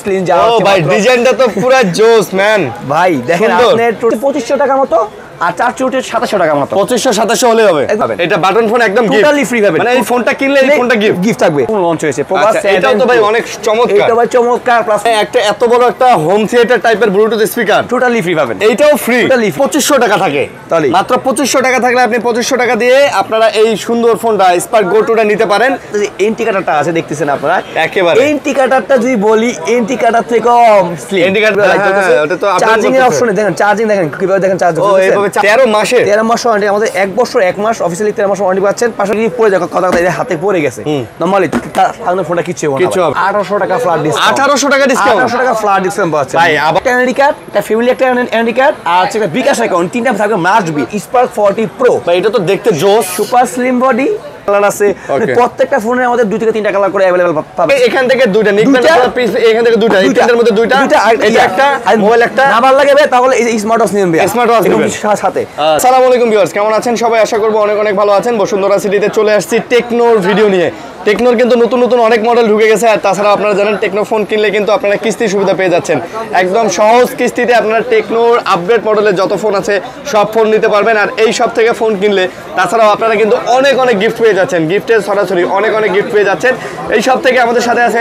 Slim যা ও ভাই ডিজাইনটা তো পুরো জোস ম্যান ভাই দেখেন আপনার 2500 টাকার মতো আর 2700 টাকার মতো 2500-2700 হলে হবে এটা বাটন ফোন একদম গিফট টোটালি ফ্রি পাবেন মানে এই ফোনটা কিনলে এই ফোনটা গিফট থাকবে লঞ্চ হয়েছে এটাও তো ভাই অনেক চমৎকার এটা ভাই চমৎকার প্লাস একটা এত বড় একটা হোম থিয়েটার টাইপের ব্লুটুথ স্পিকার টোটালি ফ্রি পাবেন এইটাও ফ্রি টোটালি 2500 টাকা থাকে মাত্র 2500 টাকা থাকলে আপনি 2500 টাকা দিয়ে আপনারা এই সুন্দর ফোনটা স্পার্ক গো 2টা নিতে পারেন এনটি কাটারটা আছে দেখতেছেন আপনারা একেবারে এনটি কাটারটা যদি বলি এনটি কাটার থেকে স্লিম এনটি কাটার ওটা তো চার্জিং এর অপশনে দেখেন চার্জিং দেখেন কিভাবে দেখেন চার্জ ও এইভাবে 13 মাসে 13 মাস ওয়ারেন্টি আমাদের 1 বছর 1 মাস অফিশিয়ালি 13 মাস ওয়ারেন্টি পাচ্ছেন পাশে যদি পড়ে যায় কথা হাতে পড়ে গেছে নরমালি তার ফোনটা কিছু হবে না 1800 টাকা ফ্ল্যাট ডিসকাউন্ট 1800 টাকা ডিসকাউন্ট 1800 টাকা ফ্ল্যাট ডিসকাউন্ট পাচ্ছেন ভাই আবার এনডি কার্ড একটা ফ্যামিলি একটা এনডি কার্ড আর একটা বিকাশ অ্যাকাউন্ট তিনটা থাকবে মাস্ট বি স্পার্ক 40 প্রো ভাই এটা তো দেখতে জোস সুপার স্লিম বডি কালার আছে প্রত্যেকটা ফোনে আমাদের 2 থেকে 3টা কালার করে अवेलेबल পাবেন এখান থেকে দুইটা নিকবেন পিস এখান থেকে দুইটা এটার মধ্যে দুইটা এটা একটা মোবাইল একটা না ভালো লাগে তাহলে এই স্মার্ট ওয়াচ নেবেন স্মার্ট ওয়াচ নেবেন সাথে আসসালামু আলাইকুম ভিউয়ার্স কেমন আছেন সবাই আশা করব অনেক অনেক ভালো আছেন বসুন্ধরা সিটিতে চলে আসছি টেকনোর ভিডিও নিয়ে টেকনোর কিন্তু নতুন নতুন অনেক মডেল ঢুকে গেছে আর তাছাড়া আপনারা জানেন টেকনো ফোন কিনলে কিন্তু আপনারা কিস্তি সুবিধা পেয়ে যাচ্ছেন একদম সহজ কিস্তিতে আপনারা টেকনোর আপগ্রেড মডেলের যত ফোন আছে সব ফোন নিতে পারবেন আর এই সব থেকে ফোন কিনলে তাছাড়াও আপনারা কিন্তু অনেক অনেক গিফট পেয়ে যাচ্ছেন গিফটের সরাসরি অনেক অনেক গিফট পেয়ে যাচ্ছেন এই সব থেকে আমাদের সাথে আছে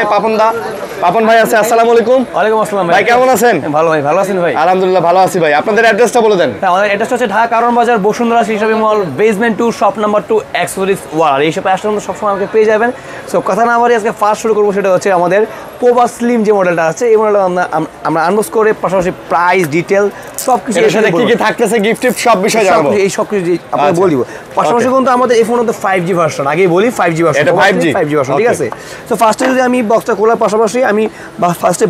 পাপন ভাই আছে আসসালামু আলাইকুম ওয়ালাইকুম আসসালাম ভাই কেমন আছেন ভালো ভাই ভালো আছেন ভাই আলহামদুলিল্লাহ ভালো আছি ভাই আপনাদের অ্যাড্রেসটা বলে দেন আমাদের অ্যাড্রেসটা হচ্ছে Dhaka Karwan Bazar Bashundhara city shopping mall basement 2 shop number 2 accessories ওয়াল এই সব আসলে আমরা সবসময় আমাকে পেয়ে যাবেন সো কথা না বলে আজকে ফার্স্ট শুরু করবো সেটা হচ্ছে আমাদের পোভা স্লিম যে মডেলটা আছে এই মডেলটা আমরা আনবক্স করে পাশাপাশি প্রাইস ডিটেল সবকিছু এর সাথে কি কি থাকতেছে গিফট সব বিষয় জানাবো এই সব কিছু আপনাকে বলবো পাশাপাশি কিন্তু আমাদের এই ফোনটা 5G ভার্সন আগেই বলি 5G ভার্সন এটা 5G ভার্সন ঠিক আছে সো ফার্স্টে যদি আমি বক্সটা খোলার পাশাপাশি আমি ফার্স্টে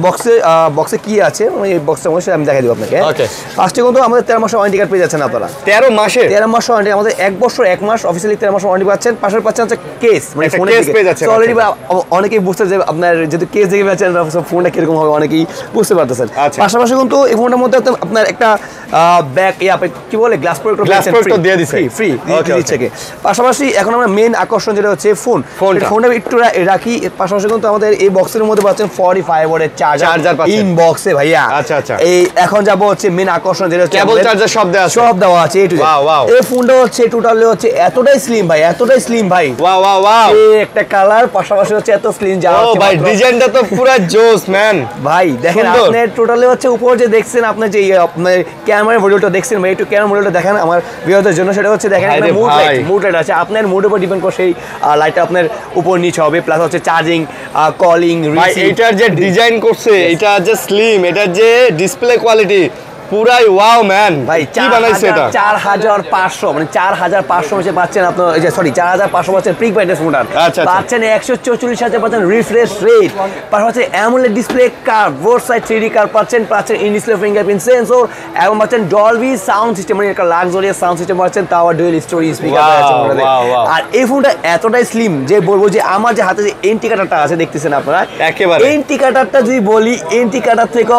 বক্সে কি আছে এই বক্সটা অবশ্যই আমি দেখাই দেব আপনাকে ওকে ফার্স্টে কিন্তু আমাদের 13 মাসের ওয়ারেন্টি কার্ড পেয়ে যাচ্ছেন আপনারা 13 মাস ওয়ারেন্টি আমাদের 1 বছর 1 মাস অফিশিয়ালি 13 মাস ওয়ারেন্টি পাচ্ছেন পাশাপাশি পাচ্ছেন হচ্ছে কেস মানে ফোনে কেস পেয়ে যাচ্ছেন অলরেডি অনেকেই বুঝতে যে আপনার যেহেতু কেস দেখে পাচ্ছেন ফোনটা কিরকম হবে অনেকেই বুঝতে পারতেছেন পাশাপাশি কিন্তু এই ফোনটার মধ্যে আপনার একটা ব্যাক কি বলে গ্লাস প্রোটেক্টর দিয়ে দিছে ফ্রি দিচ্ছে পাশাপাশি এখন আমরা মেইন আকর্ষণ যেটা হচ্ছে ফোনটা একটু রাখি পাশাপাশি কিন্তু আমাদের এই বক্সের মধ্যে পাচ্ছেন 45 ওয়াটের চার্জার ইন বক্সে ভাইয়া আচ্ছা এই এখন যাব হচ্ছে মেইন আকর্ষণ যেটা হচ্ছে কেবল চার্জার সব দেওয়া আছে এই ফোনটা হচ্ছে টোটালি হচ্ছে এতটাই স্লিম ভাই ওয়াও এই একটা কালার পাশাপাশি হচ্ছে এত স্লিম যা ও ভাই ডিজাইনটা তো পুরো জোস ম্যান ভাই দেখেন আপনি টোটালি হচ্ছে উপর যে দেখছেন আপনি যে আপনার ক্যামেরা মডেলটা দেখছেন ভাই একটু ক্যামেরা মডেলটা দেখেন আমার ভিউয়ারদের জন্য সেটা হচ্ছে দেখেন মুড লাইট আছে আপনার মুডের উপর ডিপেন্ড করে সেই লাইটটা আপনার উপর নিচে হবে প্লাস হচ্ছে চার্জিং কলিং ভাই এইটার যে ডিজাইন করছে এটা যে স্লিম এটা যে ডিসপ্লে কোয়ালিটি পুরাই ওয়াও ম্যান ভাই কি বানাইছে এটা 4500 মানে 4500 হচ্ছে পাচ্ছেন আপনার এই যে সরি 4500 পাচ্ছেন প্রিক ব্রাইটনেস মোডার পাচ্ছেন 144000 পাচ্ছেন রিফ্রেশ রেট পাশাপাশি AMOLED display curve both side 3D curve পাচ্ছেন ইন ডিসপ্লে ফিঙ্গারপ্রিন্ট সেন্সর এবং পাচ্ছেন ডলবি সাউন্ড সিস্টেম মানে একটা লাক্সারিয়াস সাউন্ড সিস্টেম পাচ্ছেন টাওয়ার ডুয়াল স্টোরি স্পিকার আছে মডেলে আর এই ফোনটা এতটাই স্লিম যে বলবো যে আমার যে হাতে যে এনটি কাটারটা আছে দেখতেছেন আপনারা একেবারে এনটি কাটারটা যদি বলি এনটি কাটার থেকে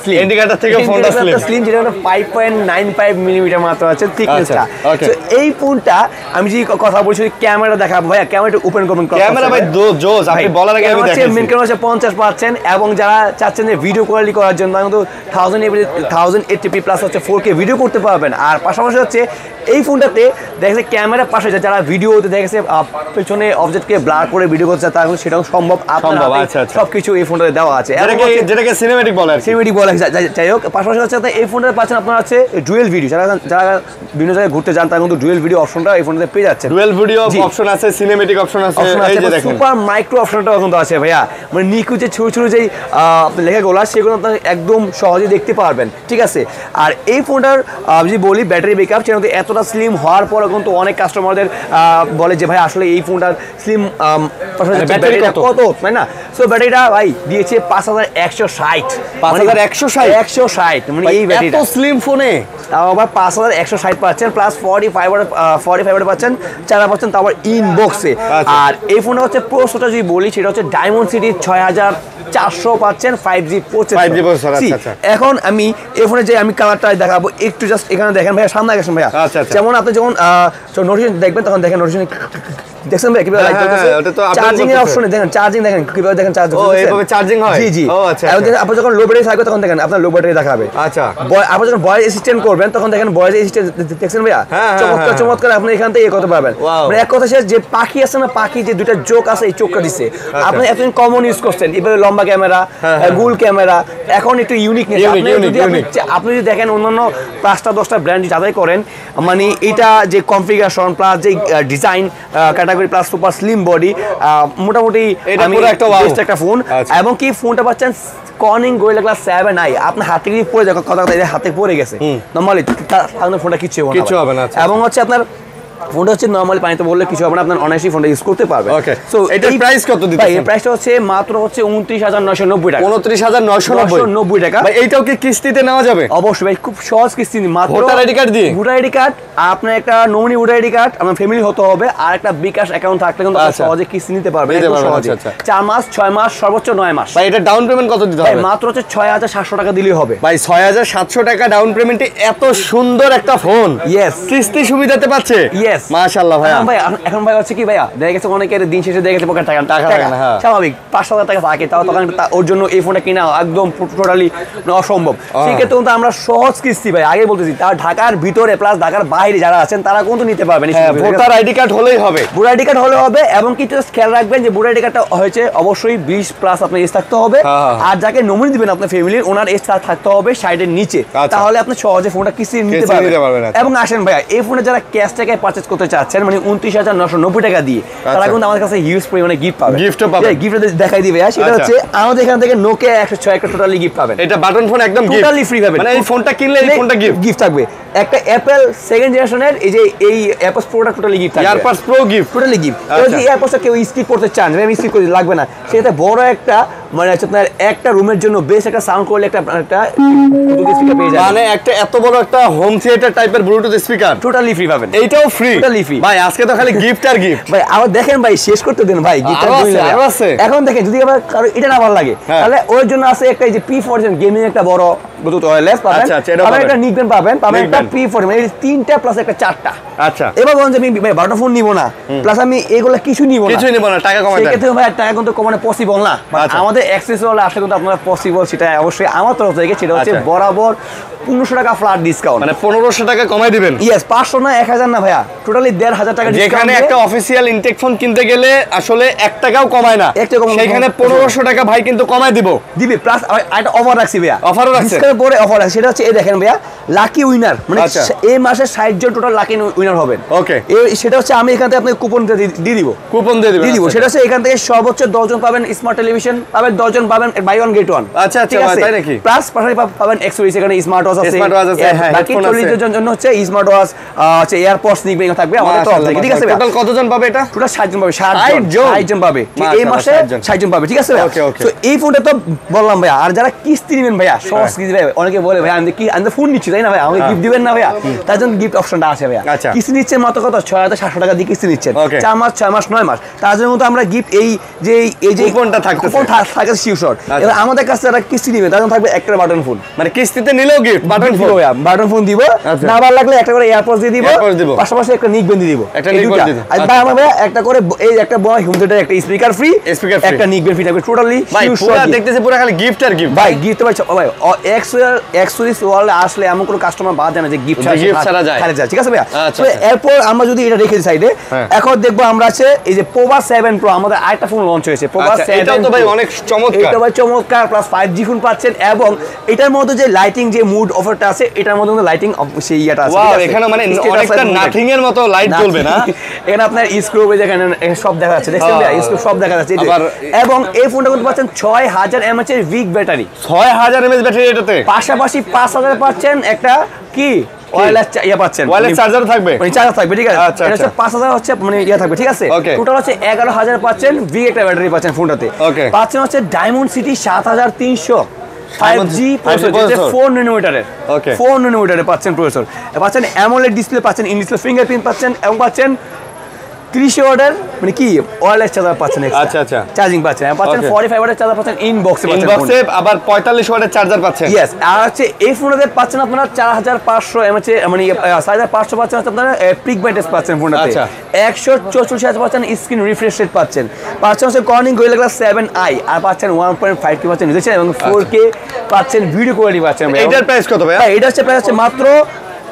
স্লিম এনটি কাটার থেকে ফোনটা স্লিম যেটা 5.95 মিলিমিটার মাত্র আছে থিকনেসটা সো এই ফোনটা আমি যে কথা বলছি ক্যামেরা দেখাবো ভাইয়া ক্যামেরাটা ওপেন করবেন ক্যামেরা ভাই জোস আপনি বলার আগে আমি দেখাচ্ছি মেইন ক্যামেরা হচ্ছে 50 পাচ্ছেন এবং যারা চাচ্ছেন যে ভিডিও কোয়ালিটি করার জন্য কিন্তু 1080p প্লাস হচ্ছে 4K ভিডিও করতে পারবেন আর পাশাপাশি হচ্ছে এই ফোনটাতে দেখেছে ক্যামেরার পাশে যারা ভিডিওতে দেখেছে পেছনে অবজেক্টকে ব্লার করে ভিডিও করতে চায় তাহলে সেটাও সম্ভব আপনার সবকিছু এই ফোনটাতে দেওয়া আছে যেটাকে সিনেম্যাটিক বলে যাই হোক পাশাপাশি হচ্ছে এই ফোনটা পাচ্ছেন আপনারা আছে ডুয়েল ভিডিও যারা বিভিন্ন জায়গায় ঘুরতে যান তারা কিন্তু ডুয়েল ভিডিও অপশনটা এই ফোনটাতে পেয়ে যাচ্ছে ডুয়েল ভিডিও অপশন আছে সিনেম্যাটিক অপশন আছে এই যে দেখুন সুপার মাইক্রো অপশনটাও কিন্তু আছে ভাইয়া মানে নিখুঁত যে ছোট যেই আপনি লেখাগুলো সেগুলো আপনারা একদম সহজে দেখতে পারবেন ঠিক আছে আর এই ফোনটার যদি বলি ব্যাটারি ব্যাকআপ সেটা এতটা স্লিম হওয়ার পরে কিন্তু অনেক কাস্টমারদের বলে যে ভাই আসলে এই ফোনটার স্লিম ব্যাটারিটা কত তাই না সো ব্যাটারিটা ভাই দিয়েছে 5160 মানে এই ব্যাটারিটা এত স্লিম ফোনে তাও আবার 5160 পাচ্ছেন প্লাস 45 পাচ্ছেন 4 পাচ্ছেন তারপর ইনবক্সে আর এই ফোনটা হচ্ছে প্রসেসরটা যদি বলি সেটা হচ্ছে ডায়মন্ড সিটি 6400 পাচ্ছেন 5G প্রসেসর এখন আমি এই ফোনে যে আমি কালারটা দেখাবো একটু জাস্ট এখানে দেখেন ভাইয়া সামনে গেছেন ভাইয়া যেমন আপনি যখন নোটিফিকেশন দেখবেন তখন দেখেন নোটিফিকেশন দেখছেন ভাই কিভাবে লাইট জ্বলতেছে চার্জিং এর অপশনে দেখেন চার্জিং দেখেন কিভাবে দেখেন চার্জ ও এইভাবে চার্জিং হয় জি জি ও আচ্ছা আপনি যখন লো ব্যাটারি থাকবে তখন দেখেন আপনার লো ব্যাটারি দেখাবে আচ্ছা আপনি যখন ভয়েস অ্যাসিস্ট্যান্ট করবেন তখন দেখেন ভয়েস অ্যাসিস্ট্যান্ট দেখছেন ভাইয়া চমৎকার চমৎকার আপনি এখান থেকে করতে পারবেন মানে এক কথা শেষ যে পাখি আছে না পাখি যে দুইটা চোখ আছে এই চোখটা দিছে আপনি এতদিন কমন ইউজ করছেন এভাবে লম্বা ক্যামেরা গুল ক্যামেরা এখন একটু ইউনিকনেস আপনি যদি দেখেন অন্যান্য 5টা 10টা ব্র্যান্ড যাচাই করেন মানে এটা যে কনফিগারেশন প্লাস যে design category plus super slim body মোটামুটি এটা পুরো একটা বেস্ট একটা ফোন এবং কি ফোনটা পাচ্ছেন কর্নিং গোরিলা গ্লাস 7 আই আপনার হাতে কি পড়ে যাবে কথা হাতে পড়ে গেছে নরমালি ফোনটা কিছু হবে না এবং হচ্ছে আপনার ফোনটা হচ্ছে নরমালি পানিতে বললে কিছু হবে না আপনার অনায়াসই ফোনটা ইউজ করতে পারবে ওকে সো এটার প্রাইস কত দিতে ভাই এর প্রাইসটা হচ্ছে মাত্র হচ্ছে 29990 টাকা 29990 টাকা ভাই এইটাও কি কিস্তিতে নেওয়া যাবে অবশ্যই ভাই খুব সহজ কিস্তি মাত্র ভোটার আইডি কার্ড দিয়ে ভোটার আইডি কার্ড আপনার একটা নমিনি ভোটার আইডি কার্ড আপনার ফ্যামিলি হতে হবে আর একটা বিকাশ অ্যাকাউন্ট থাকলে কিন্তু সহজে কিস্তি নিতে পারবেন সহজে 4 মাস 6 মাস সর্বোচ্চ 9 মাস ভাই এটা ডাউন পেমেন্ট কত দিতে হবে ভাই মাত্র হচ্ছে 6700 টাকা দিলেই হবে ভাই 6700 টাকা ডাউন পেমেন্টে এত সুন্দর একটা ফোন ইয়েস কিস্তি সুবিধাতে পাচ্ছে ইয়েস মাশাআল্লাহ ভাই এখন ভাই হচ্ছে কি ভাইয়া দেখা গেছে অনেকের দিন শেষে দেখা গেছে পকেট টাকা হ্যাঁ স্বাভাবিক 5000 টাকা থাকে তাও তখন ওর জন্য এই ফোনটা কিনা একদম টোটালি অসম্ভব সেক্ষেত্রে কিন্তু আমরা সহজ কিস্তি ভাই আগে বলতেছি তার ঢাকার ভিতরে প্লাস ঢাকার বাইরে যারা আছেন তারা কিন্তু নিতে পারবেন ভোটার আইডি কার্ড হলেই হবে ভোটার আইডি কার্ড হলে হবে এবং কিছু খেয়াল রাখবেন যে ভোটার আইডি কার্ডটা হয়েছে অবশ্যই 20 প্লাস আপনার এজ থাকতে হবে আর যাকে নমিনি দিবেন আপনার ফ্যামিলির ওনার এজ থাকতে হবে সাইডের নিচে তাহলে আপনি সহজে ফোনটা কিস্তি নিতে পারবেন এবং আসেন ভাইয়া এই ফোনে যারা ক্যাশ টাকায় পারচেজ করতে চাচ্ছেন মানে 29990 টাকা দিয়ে তারা কিন্তু আমাদের কাছে হিউজ পরিমাণে গিফট পাবে গিফট দেখাই দিবে সেটা হচ্ছে আমাদের এখান থেকে নোকিয়া 106 একটা টোটালি গিফট পাবেন এটা বাটন ফোন একদম টোটালি ফ্রি পাবেন মানে এই ফোনটা কিনলে এই ফোনটা গিফট থাকবে একটা অ্যাপল সেকেন্ড জেনারেশনের এই যে এই এয়ারপডস প্রোটা টোটালি গিফট থাকবে AirPods pro gift totally gift যদি এয়ারপডসটা কেউ স্কিপ করতে চান আমি স্কিপ করতে লাগবে না সেটা বড় একটা মানে হচ্ছে আপনার একটা রুমের জন্য বেশ একটা সাউন্ড করলে একটা ব্লুটুথ স্পিকার পেয়ে যাবেন মানে একটা এত বড় একটা হোম থিয়েটার টাইপের ব্লুটুথ স্পিকার টোটালি ফ্রি পাবেন এইটাও ফ্রি টোটালি ফ্রি ভাই আজকে তো খালি গিফট আর গিফট ভাই আবার দেখেন ভাই শেষ করতে দেন ভাই গিফট আরো আছে এখন দেখেন যদি আবার কারো এটা না ভালো লাগে তাহলে ওর জন্য আছে একটা এই যে P40 গেমিং একটা বড় ব্লুটুথ ওয়্যারলেস পাবেন আবার একটা নিকবেন পাবেন একটা P40 মানে তিনটা প্লাস একটা চারটা আচ্ছা এবার বলেন যে আমি ভাই বাটা ফোন নিব না প্লাস আমি এগুলা কিছু নিব না টাকা কমাতে সেক্ষেত্রে ভাই টাকা কিন্তু কমানো পসিবল না আমাদের অ্যাক্সেস হলে আসলে কিন্তু আপনারা পসিবল সেটা অবশ্যই আমার তরফ থেকে সেটা হচ্ছে বরাবর 1500 টাকা ফ্ল্যাট ডিসকাউন্ট মানে 1500 টাকা কমাই দিবেন ইয়েস 500 না 1000 না ভাইয়া টোটালি 1500 টাকা ডিসকাউন্ট যেখানে একটা অফিশিয়াল ইনটেক ফোন কিনতে গেলে আসলে 1 টাকাও কমায় না সেখানে 1500 টাকা ভাই কিন্তু কমায় দিবে প্লাস একটা অফার রাখছি ভাইয়া অফারও রাখছে ডিসকাউন্ট পরে অফার আছে সেটা হচ্ছে এই দেখেন ভাইয়া লাকি উইনার মানে এই মাসে 60 জন টোটাল লাকি উইনার হবেন ওকে সেটা হচ্ছে আমি এখান থেকে আপনাকে কুপন দিয়ে দিব সেটা হচ্ছে এখান থেকে সর্বোচ্চ 10 জন পাবেন স্মার্ট টেলিভিশন পাবেন 10 জন পাবেন বাই ওয়ান গেট ওয়ান আচ্ছা তাই নাকি প্লাস পাশাপাশি পাবেন এক্সেসরিজ এখানে স্মার্ট ওয়াচ আছে বাকি 40 জন জন্য হচ্ছে স্মার্ট ওয়াচ হচ্ছে এয়ারপডস নিবে থাকবে আমাদের তরফ থেকে ঠিক আছে টোটাল কতজন পাবে এটা টোটাল 60 জন পাবে 60 জন পাবে এই মাসে 60 জন পাবে ঠিক আছে ওকে তো এই ফোনটা তো বললাম ভাইয়া আর যারা কিস্তি নেবেন ভাইয়া সহজ কিস্তি ভাই অনেকে বলে ভাই আমি ফোন নিচ্ছি তাই না ভাই আমাকে গিফট দিবেন না ভাইয়া তার জন্য গিফট অপশনটা আছে ভাইয়া কিস্তি নিচ্ছেন মাত্র কত 6700 টাকা দিয়ে কিস্তি নিচ্ছেন 4 মাস 6 মাস 9 মাস তার জন্য তো আমরা গিফট এই যে কুপনটা থাকে শিওর এবার আমাদের কাছে যারা কিস্তি নেবে তার জন্য থাকবে একটা বাটন ফোন মানে কিস্তিতে নিলেও গিফট বাটন ফোন দিব না ভালো লাগলে একটা করে এয়ারপডস দিয়ে দিব পাশাপাশি একটা নিকবেন দিয়ে দিব আর ভাই আমরা একটা করে এই একটা বড় হোম থিয়েটার একটা স্পিকার ফ্রি একটা নিকবেন ফ্রি থাকবে টোটালি ভাই পুরো দেখতেছি পুরো খালি গিফট আর গিফট ভাই গিফট ভাই এক্সুরিস ওয়ার্ল্ডে আসলে এমন কোনো কাস্টমার বাদ জানে যে গিফট ছাড়া যায় ঠিক আছে ভাইয়া তো এরপর আমরা যদি এটা রেখে দিই সাইডে এখন দেখবো আমরা আছে এই যে পোভা 7 প্রো আমাদের আরেকটা ফোন লঞ্চ হয়েছে পোভা 7 এটাও তো ভাই অনেক চমৎকার এটা ভাই চমৎকার প্লাস 5G ফোন পাচ্ছেন এবং এটার মধ্যে যে লাইটিং যে মুড অফারটা আছে এটার মধ্যে লাইটিং সেই ইয়াটা আছে ওয়াও এখানে মানে অনেকটা নাথিং এর মতো লাইট জ্বলবে না এখানে আপনার স্ক্রুবে যেখানে সব দেখা যাচ্ছে দেখছেন ভাই স্ক্রু সব দেখা যাচ্ছে এবং এই ফোনটা কিন্তু পাচ্ছেন 6000 mAh এর উইক ব্যাটারি 6000 mAh ব্যাটারি এটাতে পাশাপাশি 5000 পাচ্ছেন একটা কি ওয়্যারলেস পাচ্ছেন ওয়্যারলেস চার্জার থাকবে মানে চার্জার থাকবে ঠিক আছে এটা হচ্ছে 5000 হচ্ছে মানে থাকবে ঠিক আছে টোটাল হচ্ছে 11000 পাচ্ছেন উইক একটা ব্যাটারি পাচ্ছেন ফোনটাতে পাচ্ছেন হচ্ছে ডায়মন্ড সিটি 7300 5G প্রসেসর 4 ন্যানোমিটারের 4 ন্যানোমিটারে পাচ্ছেন প্রসেসর পাচ্ছেন অ্যামোলেড ডিসপ্লে পাচ্ছেন ইন ডিসপ্লে ফিঙ্গারপ্রিন্ট পাচ্ছেন এবং পাচ্ছেন 30 ওয়াটের মানে কি ওয়্যারলেস চার্জার পাচ্ছেন আচ্ছা আচ্ছা চার্জিং পাচ্ছেন পাচ্ছেন 45 ওয়াটের চার্জার পাচ্ছেন ইনবক্সে আবার 45 ওয়াটের চার্জার পাচ্ছেন ইয়েস আর হচ্ছে এই ফোনটাতে পাচ্ছেন আপনারা 4500 এমএএইচ মানে 4500 পাচ্ছেন আপনারা পিক ব্রাইটনেস পাচ্ছেন ফোনটাতে আচ্ছা 144 হার্জ পাচ্ছেন স্ক্রিন রিফ্রেশ রেট পাচ্ছেন হচ্ছে কর্নিং গোরিলা গ্লাস 7i আর পাচ্ছেন 1.5K পাচ্ছেন নিচে এবং 4K পাচ্ছেন ভিডিও কোয়ালিটি পাচ্ছেন এটার প্রাইস কত ভাই এটা হচ্ছে প্রাইস হচ্ছে মাত্র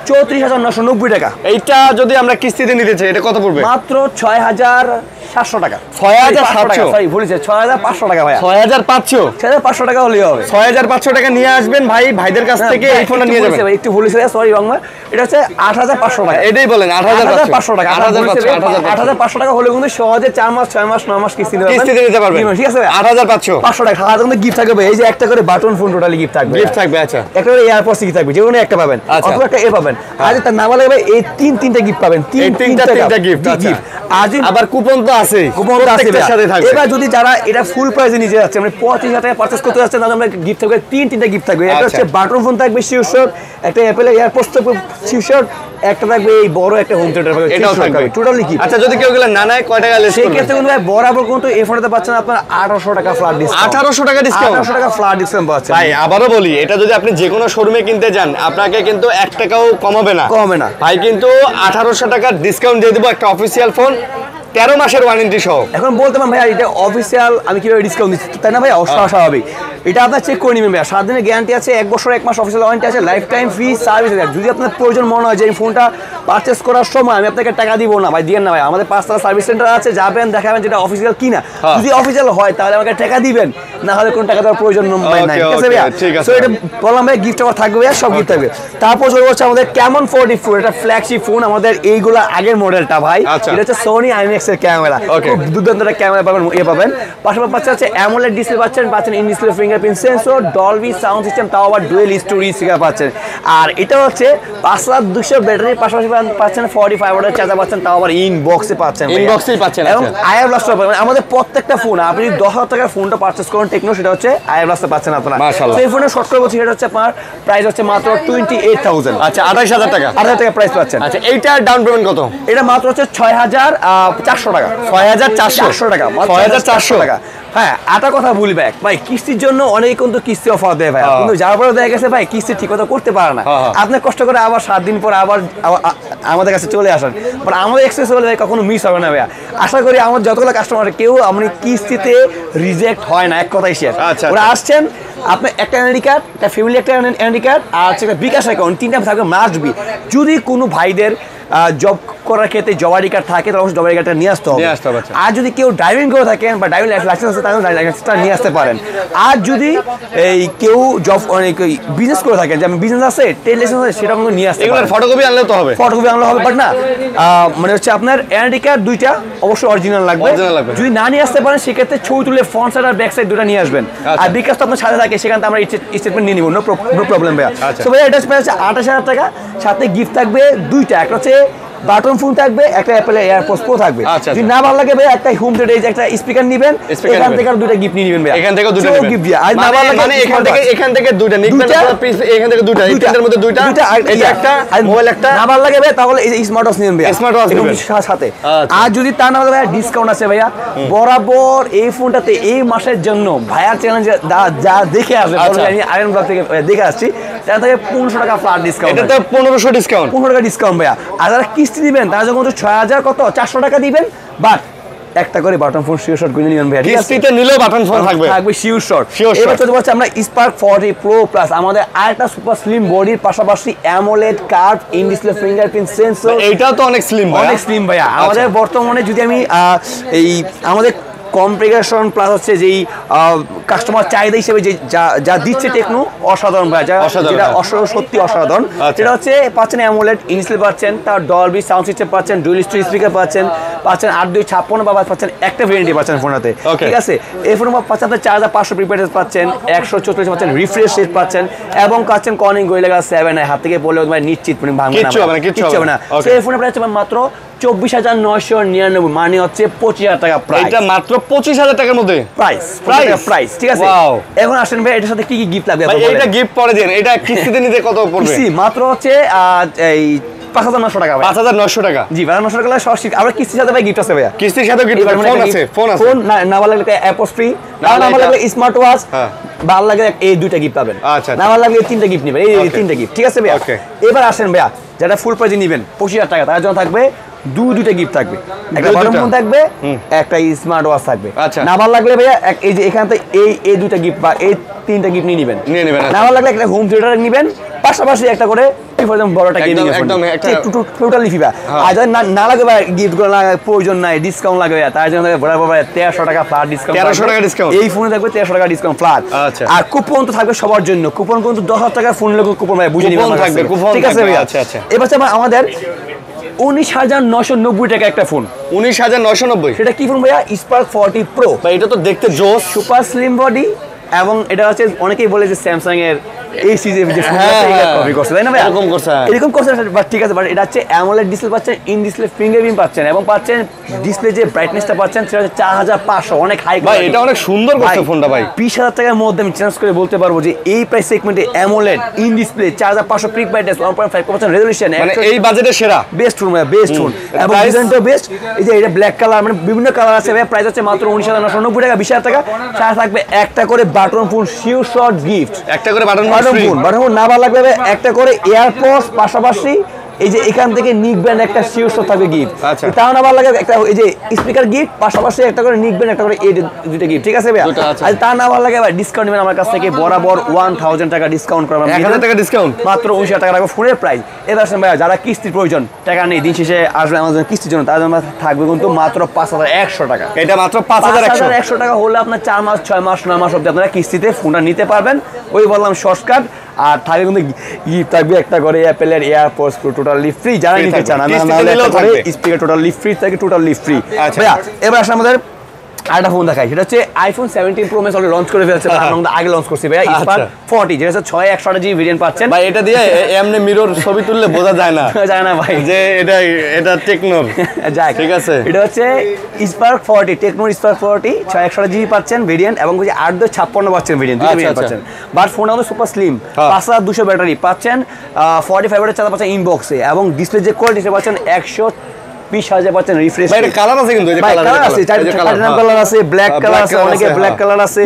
34,990 টাকা এইটা যদি আমরা কিস্তিতে নিতে চাই এটা কত পড়বে মাত্র 6,700 টাকা 6,700 সরি ভুলেছে 6,500 টাকা ভাই 6,500 6,500 টাকা হলেই হবে 6,500 টাকা নিয়ে আসবেন ভাই ভাইদের কাছ থেকে এই ফোনটা নিয়ে যাবেন একটু ভুলেছে সরি বাংলা এটা হচ্ছে 8,500 টাকা এটাই বলেন 8,500 টাকা 8,500 টাকা হলে কিন্তু সহজে 4 মাস 6 মাস 9 মাস কিস্তি নিতে পারবেন ঠিক আছে 8,500 টাকা হাতে কিন্তু গিফট থাকবে এই যে একটা করে বাটন ফোন টোটালি গিফট থাকবে আচ্ছা একটা করে এয়ারপডস গিফট থাকবে যে কোনো একটা পাবেন অথবা একটা এ পাবেন আর তার নাম লাগবে এই তিনটা গিফট পাবেন তিনটা গিফট আচ্ছা আজ আবার কুপন তো আছে প্রত্যেকটার সাথে থাকবে এবার যদি যারা এটা ফুল প্রাইসে নিতে যাচ্ছে মানে 25,000 টাকা পারচেজ করতে যাচ্ছেন তাহলে আমরা গিফট থাকবে তিনটা গিফট থাকবে একটা হচ্ছে বাটন ফোন থাকবে শিওর একটা অ্যাপেলের এয়ারপডস থাকবে শিওর একটা থাকবে এই বড় একটা হোম থিয়েটার থাকবে এটাও থাকবে টোটালি কি আচ্ছা যদি কেউ গেলে না নাই কয় টাকা লেস সেই ক্ষেত্রে কিন্তু ভাই বরাবর কিন্তু এই ফোনটাতে পাচ্ছেন আপনারা 1800 টাকা ফ্ল্যাট ডিসকাউন্ট 1800 টাকা ডিসকাউন্ট 1800 টাকা ফ্ল্যাট ডিসকাউন্ট পাচ্ছেন ভাই আবারো বলি এটা যদি আপনি যে কোনো শোরুমে কিনতে যান আপনাকে কিন্তু 1 টাকাও কমাবে না ভাই কিন্তু 1800 টাকা ডিসকাউন্ট দিয়ে দেব একটা অফিশিয়াল ফোন 13 মাসের ওয়ারেন্টি সহ এখন বলতে পারেন ভাই এটা অফিশিয়াল আমি কিভাবে ডিসকাউন্ট দিচ্ছি তাই না ভাই অস্বাভাবিক এটা আপনার চেক করে নেবেন ভাই 7 দিনের গ্যারান্টি আছে 1 বছর 1 মাস অফিশিয়াল ওয়ারেন্টি আছে লাইফ টাইম ফ্রি সার্ভিস আছে যদি আপনার প্রয়োজন মনে হয় যে এই ফোনটা পারচেজ করার সময় আমি আপনাকে টাকা দিব না ভাই দিয়েন না ভাই আমাদের 5 টাকা সার্ভিস সেন্টার আছে যাবেন দেখাবেন যেটা অফিশিয়াল কিনা যদি অফিশিয়াল হয় তাহলে আমাকে টাকা দিবেন না হলে কোন টাকা দেওয়ার প্রয়োজন নাই ঠিক আছে ভাই সো এটা বললাম ভাই গিফট আমার থাকবে ভাই সব গিফট থাকবে তারপর চলে হচ্ছে আমাদের ক্যামন 40 Pro এটা ফ্ল্যাগশিপ ফোন আমাদের এইগুলা আগের মডেলটা ভাই এটা হচ্ছে সোনি IMX এর ক্যামেরা খুব দুর্দান্ত একটা ক্যামেরা পাবেন পাবেন পাশাপাশি পাচ্ছেন অ্যামোলেড ডিসপ্লে পাচ্ছেন in display fingerprint sensor Dolby sound system তাও আবার ডুয়েল স্টোরেজ স্পিকার পাচ্ছেন আর এটা হচ্ছে 5,200 ব্যাটারি পাশাপাশি পাচ্ছেন 45 ওয়াটের চার্জার পাচ্ছেন তাও আবার ইনবক্সে পাচ্ছেন এবং আইআর ব্লাস্টার পাবেন আমাদের প্রত্যেকটা ফোন আপনি 10,000 টাকার ফোনটা পারচেজ করুন টেকনো সেটা হচ্ছে আইআর ব্লাস্টার পাচ্ছেন আপনারা সেই ফোনের শর্ট করে বলছি সেটা হচ্ছে আপনার প্রাইস হচ্ছে মাত্র 28,000 আচ্ছা 28,000 টাকা 28,000 টাকা প্রাইস পাচ্ছেন আচ্ছা এইটার ডাউন পেমেন্ট কত এটা মাত্র হচ্ছে 6,400 টাকা 6,400 টাকা 6,400 টাকা হ্যাঁ আটা কথা বলি ভাই কিস্তির জন্য অনেকে কিন্তু কিস্তি অফার দেয় ভাই কিন্তু যার পরে দেখা গেছে ভাই কিস্তি ঠিক মতো করতে পারে না আপনি কষ্ট করে আবার 7 দিন পর আবার আমাদের কাছে চলে আসেন বাট আমাদের এক্সপ্রেস হলে কখনো মিস হবে না ভাইয়া আশা করি আমার যতগুলো কাস্টমার কেউ আপনি কিস্তিতে রিজেক্ট হয় না এক কথাই শেয়ার ওরা আসছেন আপনি একটা এনআইডি কার্ড একটা ফ্যামিলি একটা এনআইডি কার্ড আর হচ্ছে একটা বিকাশ অ্যাকাউন্ট তিনটা থাকবে মাস্ট বি যদি কোনো ভাইদের জব করার ক্ষেত্রে জব আইডি কার্ড থাকে তাহলে জব আইডি কার্ডটা নিয়ে আসতে হবে আর যদি কেউ ড্রাইভিং করে থাকেন বা ড্রাইভিং লাইসেন্স আছে তাহলে লাইসেন্সটা নিয়ে আসতে পারেন আর যদি এই কেউ জব বিজনেস করে থাকেন যে আমি বিজনেস আছে ট্রেড লাইসেন্স আছে সেটা কিন্তু নিয়ে আসতে পারেন ফটোকপি আনলে তো হবে বাট না মানে হচ্ছে আপনার এনআইডি কার্ড দুইটা অবশ্যই অরিজিনাল লাগবে যদি না নিয়ে আসতে পারেন সেক্ষেত্রে ছবি তুলে ফ্রন্ট সাইড আর ব্যাক সাইড দুটো নিয়ে আসবেন আর বিকাশ তো আপনার সাথে থাকে সেখান থেকে আমরা স্টেটমেন্ট নিয়ে নিব নো প্রবলেম ভাইয়া তো ভাইয়া এটা হচ্ছে 28,000 টাকা সাথে গিফট থাকবে দুইটা একটা হচ্ছে বাটন ফোন থাকবে একটা অ্যাপেলের এয়ারপডস প্রো থাকবে যদি না ভালো লাগে ভাই একটা হোম থিয়েটার একটা স্পিকার নেবেন এখান থেকে দুটো গিফট নিয়ে নেবেন ভাই এখান থেকে দুটো গিফট দিয়া আর না ভালো লাগে মানে এখান থেকে দুটো নিবেন এখান থেকে দুটো এই তিনটার মধ্যে দুইটা এই একটা মোবাইল একটা না ভালো লাগে ভাই তাহলে এই স্মার্ট ওয়াচ নিবেন ভাই স্মার্ট ওয়াচ নেবেন সাথে আর যদি তা না ভালো ভাই ডিসকাউন্ট আছে ভাইয়া বরাবর এই ফোনটাতে এই মাসের জন্য ভাইয়ার চ্যালেঞ্জ যা দেখে আসবে আমি আয়রন ব্লগ থেকে দেখে আসছি তার থেকে 1500 টাকা ফ্ল্যাট ডিসকাউন্ট এটা তো 1500 ডিসকাউন্ট 1500 টাকা ডিসকাউন্ট ভাইয়া আর যারা কিস্তি দিবেন তারা যখন 6000 কত 400 টাকা দিবেন বাট একটা করে বাটন ফোন শিওর শট কিনে নেবেন ভাই কিস্তিতে নিলেও বাটন ফোন থাকবে শিওর শট এবার চলতে পারছে আমরা স্পার্ক 40 প্রো প্লাস আমাদের আরেকটা সুপার স্লিম বডির পাশাপাশি AMOLED curve in display fingerprint sensor এইটাও তো অনেক স্লিম ভাইয়া আমাদের বর্তমানে যদি আমি এই আমাদের কমপ্লিকেশন প্লাস হচ্ছে যেই কাস্টমার চাহিদা হিসেবে যে যা দিচ্ছে টেকনো অসাধারণ ভাই যেটা সত্যি অসাধারণ সেটা হচ্ছে পাচ্ছেন অ্যামোলেড ইনডিসপ্লে পাচ্ছেন তার ডলবি সাউন্ড সিস্টেম পাচ্ছেন ডুয়াল স্পিকার পাচ্ছেন 8,256 বা পাচ্ছেন একটা ভেরিয়েন্টই পাচ্ছেন ফোনটাতে ঠিক আছে এই ফোন পাচ্ছেন আপনার 4,500 প্রিপেড পাচ্ছেন 144 পাচ্ছেন রিফ্রেশ রেট পাচ্ছেন এবং পাচ্ছেন কর্নিং গোরিলা গ্লাস 7 হাত থেকে বলে নিশ্চিত ভাঙবে না কিচ্ছু হবে না সেই ফোনের প্রাইস মাত্র 24,999 মানে হচ্ছে 25,000 টাকা প্রাইস এটা মাত্র 25,000 টাকার মধ্যে প্রাইস ঠিক আছে এখন আসেন ভাই এটার সাথে কি গিফট লাগবে ভাই এটা গিফট পরে দেন এটা কিস্তিতে নিতে কত পড়বে মাত্র হচ্ছে এই 5,900 টাকা ভাই। 5,900 টাকা। জি 5,900 টাকা সরাসরি। আবার কিস্তির সাথে ভাই গিফট আছে ভাইয়া। কিস্তির সাথে গিফট, ফোন আছে। ফোন না ভালো লাগলে অ্যাপস ফ্রি, না ভালো লাগলে স্মার্ট ওয়াচ, হ্যাঁ ভালো লাগে এই দুইটা গিফট পাবেন। আচ্ছা, না ভালো লাগলে এই তিনটা গিফট নেবেন, এই তিনটা গিফট, ঠিক আছে ভাইয়া? এবার আসেন ভাইয়া, যারা ফুল প্রাইজে নেবেন 25,000 টাকা, তার জন্য থাকবে দুইটা গিফট থাকবে, একটা বাটন ফোন থাকবে, একটা স্মার্ট ওয়াচ থাকবে। আচ্ছা, না ভালো লাগলে ভাইয়া এই যে এখান থেকে এই দুইটা গিফট বা এই তিনটা গিফট নিয়ে নেবেন। না ভালো লাগলে একটা হোম থিয়েটার নেবেন, পাশাপাশি একটা করে বড়টা গেমিং এর ফোন, টোটালি ফিবা। আর যদি না লাগে ভাই গিফট গুলো প্রয়োজন নাই, ডিসকাউন্ট লাগবে, তার জন্য বরাবর 1300 টাকা ফ্ল্যাট ডিসকাউন্ট। 1300 টাকা ডিসকাউন্ট এই ফোনে থাকবে 1300 টাকা ডিসকাউন্ট ফ্ল্যাট। আচ্ছা, আর কুপন তো থাকবে সবার জন্য, কুপন কিন্তু 10,000 টাকা ফোন লোক কুপন ভাই বুঝে নিবেন থাকবে, ঠিক আছে ভাই? আচ্ছা আচ্ছা। এবার আমাদের 19,990 টাকা একটা ফোন। 19,990? সেটা কি ফোন ভাইয়া? স্পার্ক 40 প্রো ভাই। এটা তো দেখতে জোস, সুপার স্লিম বডি, এবং এটা হচ্ছে অনেকেই বলে যে স্যামসাং এর এই সিরিজের যে কপি করছে, তাই না ভাই? এরকম করছে, বাট ঠিক আছে, বাট এটা হচ্ছে অ্যামোলেড ডিসপ্লে পাচ্ছেন, ইন ডিসপ্লে ফিঙ্গারপ্রিন্ট পাচ্ছেন, এবং পাচ্ছেন ডিসপ্লে যে ব্রাইটনেসটা পাচ্ছেন সেটা হচ্ছে 4500, অনেক হাই ভাই। এটা অনেক সুন্দর করছে ফোনটা ভাই। 20,000 টাকার মধ্যে আমি চ্যালেঞ্জ করে বলতে পারবো যে এই প্রাইস সেগমেন্টে AMOLED in display 4500 pick brightness 1.5% resolution, মানে এই বাজেটে সেরা বেস্ট ফোন, বেস্ট ফোন, এবং ডিজাইনটাও বেস্ট। এই যে এটা ব্ল্যাক কালার, মানে বিভিন্ন কালার আছে ভাই। প্রাইস হচ্ছে মাত্র 19,990 টাকা, 20,000 টাকা। সাথে থাকবে একটা করে button phone sure shot gift, একটা করে বাটন ফোন। বাটন ফোন না ভালো লাগবে একটা করে এয়ারপডস, পাশাপাশি এই যে এখান থেকে নিক ব্যান্ড একটা শিওর শট থাকবে গিফট। আচ্ছা, তাও না ভালো লাগে একটা এই যে স্পিকার গিফট, পাশাপাশি একটা করে নিক ব্যান্ড, একটা করে এই দুইটা গিফট, ঠিক আছে ভাই? আর তা না ভালো লাগে ভাই ডিসকাউন্ট নেবেন আমার কাছ থেকে, বরাবর 1000 টাকা ডিসকাউন্ট করবেন, 1000 টাকা ডিসকাউন্ট, মাত্র 19,000 টাকা রাখবো ফোনের প্রাইস। এবার আসেন ভাই, যারা কিস্তির প্রয়োজন, টাকা নেই, দিন শেষে আসবে আমাদের কিস্তির জন্য, তার জন্য থাকবে কিন্তু মাত্র 5,100 টাকা। এটা মাত্র 5,100 টাকা হলে আপনার 4 মাস 6 মাস 9 মাস অব্দি আপনারা কিস্তিতে ফোনটা নিতে পারবেন। ওই বললাম শর্টকাট। আর থাকবে কিন্তু গিফট থাকবে একটা করে অ্যাপেলের এয়ারপডস টোটালি ফ্রি, যারা নিতে চান। আমি স্পিকার টোটালি ফ্রি থাকে, টোটালি ফ্রি। ভাইয়া এবার আসলে আমাদের আরেকটা ফোন দেখাই, সেটা হচ্ছে iPhone 17 pro max already launch করে ফেলেছে, আমরা আগে লঞ্চ করছি ভাই। স্পার্ক 40 যেটা হচ্ছে 6/128 ভেরিয়েন্ট পাচ্ছেন ভাই। এটা দিয়ে এমনি মিরর ছবি তুললে বোঝা যায় না, যায় না ভাই যে এটা টেকনোর। যাক, ঠিক আছে। এটা হচ্ছে স্পার্ক 40, টেকনোর স্পার্ক 40 6/128 পাচ্ছেন ভেরিয়েন্ট, এবং হচ্ছে 8/56 পাচ্ছেন ভেরিয়েন্ট, দুটো ভেরিয়েন্ট পাচ্ছেন। বাট ফোনটা হচ্ছে সুপার স্লিম, 5200 ব্যাটারি পাচ্ছেন, 45 ওয়াটের চার্জার পাচ্ছেন ইনবক্সে, এবং ডিসপ্লে যে কোয়ালিটি সেটা পাচ্ছেন 120,000 পাচ্ছেন রিফ্রেশ। এটা কালার আছে কিন্তু, এই যে কালার আছে, প্লাটিনাম কালার আছে, ব্ল্যাক কালার আছে, অনেকে ব্ল্যাক কালার আছে।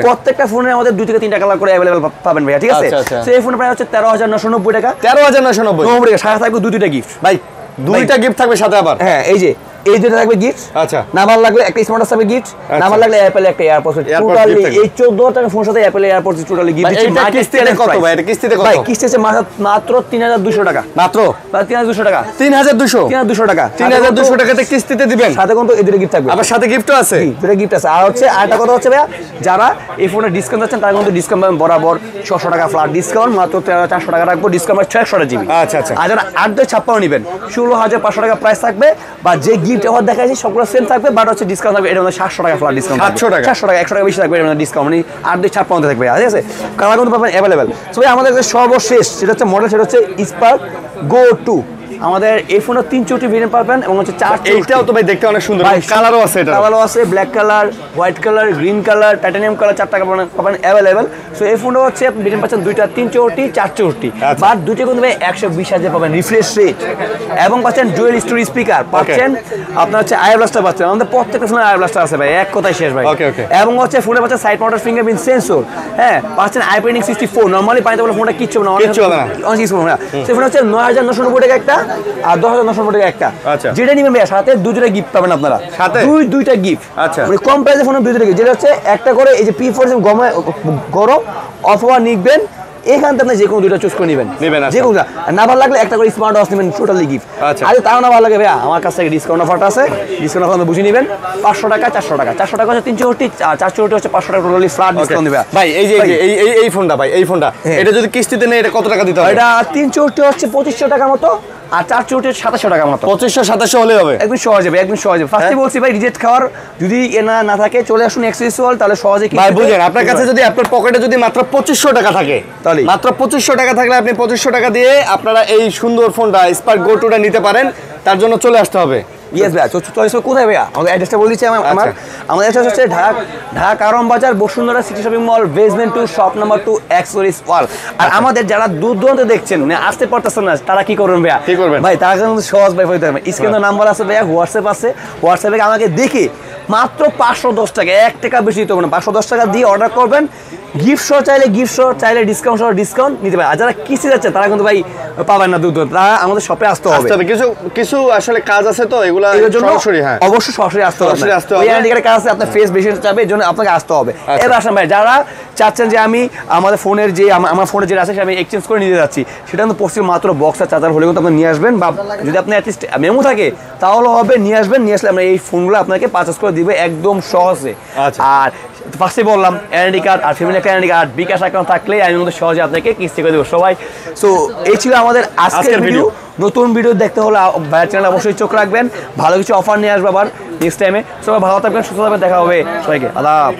প্রত্যেকটা ফোনে আমাদের 2 থেকে 3টা কালার করে अवेलेबल পাবেন ভাইয়া, ঠিক আছে? সো এই ফোনের প্রাইস হচ্ছে 13,990 টাকা। 13,990 টাকা। সাথে থাকবে দুইটা গিফট ভাই, দুইটা গিফট থাকবে সাথে আবার। হ্যাঁ, এই যে এই দুটো থাকবে গিফট। আচ্ছা, না ভালো লাগলে একটা স্মার্ট ওয়াচ থাকবে গিফট, না ভালো লাগলে অ্যাপল একটা এয়ারপডস। টোটালি এই 14,000 টাকা ফোনের সাথে অ্যাপল এয়ারপডস টোটালি গিফট দিচ্ছি। এটা কিস্তিতে কত ভাই? এটা কিস্তিতে কত? ভাই কিস্তিতে মাত্র 3,200 টাকা, মাত্র 3,200 টাকা, 3,200 টাকা, 3,200 টাকাতে কিস্তিতে দিবেন। সাথে কিন্তু এই দুটো গিফট থাকবে, আবার সাথে গিফটও আছে, দুটো গিফট আছে। আর হচ্ছে আরেকটা কথা হচ্ছে ভাইয়া, যারা এই ফোনে ডিসকাউন্ট যাচ্ছেন তারা কিন্তু ডিসকাউন্ট পাবেন বরাবর 600 টাকা ফ্ল্যাট ডিসকাউন্ট, মাত্র 400 টাকা রাখবো ডিসকাউন্ট, 600 জিবি। আচ্ছা আচ্ছা। আর যারা 8/56 নেবেন 16,500 টাকা প্রাইস থাকবে, বা যে গিফট অফার দেখাইছি সবগুলো সেম থাকবে, বাট হচ্ছে ডিসকাউন্ট থাকবে এটা 700 টাকা ফ্ল্যাট ডিসকাউন্ট, 700 টাকা 100 টাকা বেশি থাকবে এটা ডিসকাউন্ট, মানে 8/56 থাকবে, ঠিক আছে? কালার কিন্তু পাবেন অ্যাভেলেবেল। সো আমাদের সর্বশেষ যেটা হচ্ছে মডেল, সেটা হচ্ছে স্পার্ক গো 2। আমাদের এই ফোনে 3 ভেরিয়েন্ট পাবেন, এবং হচ্ছে 4। এইটাও তো ভাই দেখতে অনেক সুন্দর, কালারও আছে, এটা কালারও আছে, black colour, white colour, green colour, titanium colour, 4টা কালার পাবেন अवेलेबल। সো এই ফোনটা হচ্ছে আপনি ভেরিয়েন্ট পাচ্ছেন দুইটা, 364, 464, বাট দুইটা কিন্তু ভাই 120,000 পাবেন রিফ্রেশ রেট, এবং পাচ্ছেন ডুয়াল স্টোরি স্পিকার পাচ্ছেন, আপনার হচ্ছে আই ব্লাস্টার পাচ্ছেন। আমাদের প্রত্যেকটা ফোনে আই ব্লাস্টার আছে ভাই, এক কথাই শেষ ভাই। এবং হচ্ছে ফোনে পাচ্ছেন সাইড মাউন্টেড ফিঙ্গারপ্রিন্ট সেন্সর, হ্যাঁ পাচ্ছেন আইপ্যানিক 64। নরমালি পানিতে বলে ফোনটা কিচ্ছু না, অনেক সেই ফোন হচ্ছে 9,990 টাকা একটা, আর 10,990 টাকা একটা। যেটা নিবেন ভাইয়া সাথে দুইটা গিফট পাবেন আপনারা, সাথে দুইটা গিফট। আচ্ছা, মানে কম প্রাইসে ফোনে দুইটা গিফট, যেটা হচ্ছে একটা করে এই যে P4 গরম অথবা নিবেন, এখান থেকে আপনি যে কোনো দুইটা চুজ করে নেবেন, যে কোনো না ভালো লাগলে একটা করে স্মার্ট ওয়াচ নেবেন, টোটালি গিফট। আর তাও না ভালো লাগে ভাইয়া, আমার কাছ থেকে ডিসকাউন্ট অফারটা আছে, ডিসকাউন্ট অফার বুঝে নেবেন। 500 টাকা 400 টাকা, 400 টাকা হচ্ছে 364, আর 464 হচ্ছে 500 টাকা টোটালি ফ্ল্যাট ডিসকাউন্ট দিবে ভাই। এই যে এই ফোনটা ভাই, এই ফোনটা এটা যদি কিস্তিতে নেই এটা কত টাকা দিতে হবে? এটা 364 হচ্ছে 2500 টাকার মতো, আর 464 2700 টাকার মতো। 2500-2700 হলে হবে, একদম সহজ হবে, একদম সহজ হবে। ফার্স্টে বলছি ভাই, রিজেক্ট খাওয়ার যদি না থাকে চলে আসুন এক্সেস ওয়াল, তাহলে সহজে কি ভাই বুঝেন। আপনার কাছে যদি আপনার পকেটে যদি মাত্র 2500 টাকা থাকে, তাহলে মাত্র 2500 টাকা থাকলে আপনি 2500 টাকা দিয়ে আপনারা এই সুন্দর ফোনটা স্পার্ক গো 2টা নিতে পারেন। তার জন্য চলে আসতে হবে ইয়েস ভাইয়া চয়েস কোথায় ভাইয়া আমাদের অ্যাড্রেসটা বলে দিচ্ছি আমার আমাদের অ্যাড্রেস হচ্ছে Dhaka Karwan Bazar Bashundhara city shopping mall basement 2 shop number 2 accessories ওয়াল। আর আমাদের যারা দূর দূরান্তে দেখছেন মানে আসতে পারতেছেন না তারা কি করবেন ভাইয়া ভাই তারা কিন্তু সহজ ভাই হইতে হবে স্ক্রিনে নাম্বার আছে ভাইয়া হোয়াটসঅ্যাপ আছে হোয়াটসঅ্যাপে আমাকে দেখে মাত্র 510 টাকা 1 টাকা বেশি দিতে হবে না 510 টাকা দিয়ে অর্ডার করবেন গিফট সহ চাইলে ডিসকাউন্ট সহ ডিসকাউন্ট নিতে পারে। আর যারা কিস্তি যাচ্ছে তারা কিন্তু ভাই পাবেন না দূর দূরান্ত তারা আমাদের শপে আসতে হবে কিছু আসলে কাজ আছে তো এগুলা সরাসরি অবশ্যই সরাসরি আসতে হবে ওই আইডেন্টিকার কাজ আছে আপনার ফেস বেশি চাবে এর জন্য আপনাকে আসতে হবে। এবার আসেন ভাই যারা চাচ্ছেন যে আমি আমাদের ফোনের যে আমার ফোনে যেটা আছে আমি এক্সচেঞ্জ করে নিতে যাচ্ছি সেটা কিন্তু পড়ছি মাত্র বক্স আর চার্জার হলে কিন্তু আপনি নিয়ে আসবেন বা যদি আপনি অ্যাটলিস্ট মেমো থাকে তাহলে হবে নিয়ে আসবেন নিয়ে আসলে আমরা এই ফোনগুলো আপনাকে পারচেজ করে দিবে একদম সহজে। আর ফার্স্টে বললাম আইডেন্টি কার্ড আর ফ্যামিলি আইডেন্টি কার্ড বিকাশ অ্যাকাউন্ট থাকলে আমি মধ্যে সহজে আপনাকে কিস্তি করে দেবো সবাই। সো এই ছিল আমাদের আজকের ভিডিও। নতুন ভিডিও দেখতে হলে ভাইয়ের চ্যানেল অবশ্যই চোখ রাখবেন ভালো কিছু অফার নিয়ে আসবো আবার নেক্সট টাইমে। সবাই ভালো থাকবেন সুস্থ থাকবেন দেখা হবে সবাইকে আদাব।